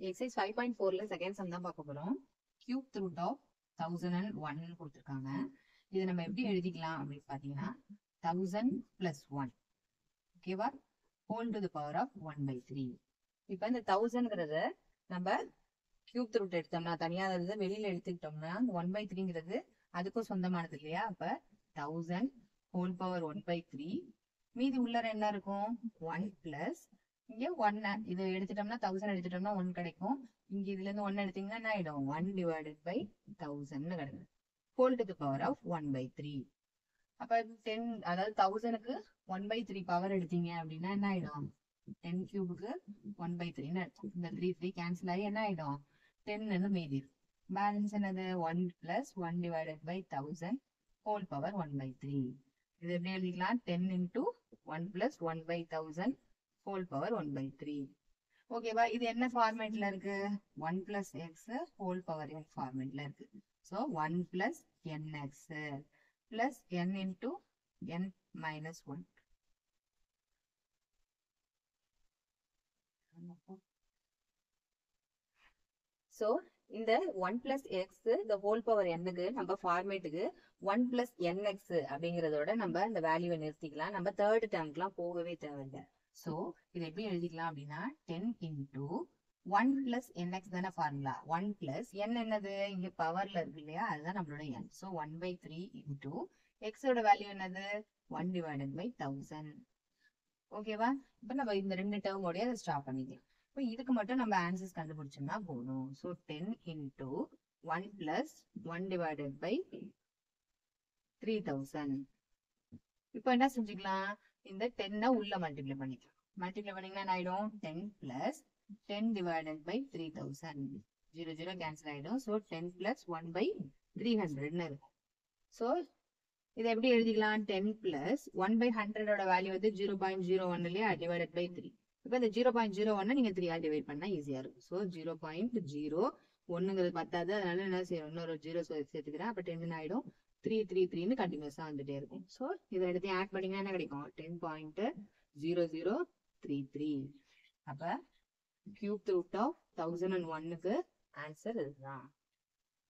Exercise 5.4ல second sum தான் பார்க்க போறோம். கியூப் ரூட் ஆஃப் 1001 கொடுத்துருக்காங்க. இது நம்ம எப்படி எழுதிக்கலாம் அப்படின்னு பார்த்தீங்கன்னா 1000 + 1 ஓகேவா, whole to the power of 1/3. இப்போ இந்த 1000ங்கிறத நம்ம கியூப் ரூட் எடுத்தோம்னா தனியா வெளியில எடுத்துக்கிட்டோம்னா 1/3ங்கிறது அதுக்கும் சொந்தமானது இல்லையா? அப்ப 1000 ஹோல் பவர் 1/3, மீதி உள்ளர என்ன இருக்கும் 1 பிளஸ் இங்க 1 இது எடுத்துட்டோம்னா 1000 எடுத்துட்டோம்னா 1 கிடைக்கும். இங்க இதுல இருந்து 1 எடுத்தீங்கன்னா என்ன ஆயிடும் 1 / 1000 கிடைக்கும், whole to the power of 1/3. அப்ப 10 அதாவது 1000க்கு 1/3 பவர் எடுத்தீங்க அப்படின்னா என்ன ஆயிடும் 10 கியூபுக்கு 1/3 அர்த்தம். இந்த 3 கேன்சல் ஆகி என்ன ஆயிடும் 10 மீதி பேலன்ஸ் என்னது 1 பிளஸ் 1 / 1000 ஹோல் பவர் 1/3. இது எப்படி எழுதிக்கலாம் 10 × 1 + 1/1000 ஹோல் பவர் 1/3. ஓகேவா, இது என்ன ஃபார்மேட்ல இருக்கு 1 + x ஹோல் பவர் n ஃபார்மேட்ல இருக்கு. So 1 + nx plus n × n - 1. So இந்த 1 + x the whole power n-க்கு நம்ம ஃபார்மேட்டுக்கு 1 + nx அப்படிங்கிறதோட நம்ம இந்த வேல்யூவை நிறுத்திக்கலாம். நம்ம தேர்ட் டேர்ம்க்குலாம் போகவே தேவையில்லை. ஸோ இதை எப்படி எழுதிக்கலாம் அப்படின்னா 10 × 1 + nx தானே ஃபார்முலா. 1 + n என்னது இங்க பவர்ல இருக்கு இல்லையா, அதுதான் நம்மளோட n. ஸோ 1/3 × x ஓட வேல்யூ என்னது 1 / 1000. ஓகேவா, இப்போ நம்ம இந்த ரெண்டு டேர்மோடய அதை ஸ்டாப் பண்ணிக்கலாம். இப்போ இதுக்கு மட்டும் நம்ம ஆன்சர்ஸ் கண்டுபிடிச்சோம்னா போதும். ஸோ 10 × 1 + 1 / 3000. இப்போ என்ன செஞ்சுக்கலாம், இந்த 10 உள்ள மல்டிப்ளை பண்ணிக்கலாம். மல்டிப்ளை பண்ணீங்கன்னா என்ன ஆயிடும் 10 + 10 / 3000. 0 0 கேன்சல் ஆயிடும். ஸோ 10 + 1/300 இருக்கும். ஸோ இதை எப்படி எழுதிக்கலாம் 10 + 1/100 வேல்யூ வந்து 0.01 இல்லையா, டிவைடட் பை 3. இப்போ இந்த 0.01 நீங்க 3 ஆல் டிவைட் பண்ணா ஈஸியா இருக்கும். ஸோ 0.01ங்கிறது பத்தாது, அதனால என்ன செய்யணும் இன்னொரு 0 சேர்த்துக்கிறேன். அப்ப 10 ஆயிடும். 3 3 3ன்னு கண்டினியூஸா வந்துட்டே இருக்கும். ஸோ இதை எடுத்து ஆட் பண்ணீங்கன்னா என்ன கிடைக்கும் 10.0033. அப்ப கியூப் ரூட் ஆஃப் 1001க்கு ஆன்சர் இதுதான்.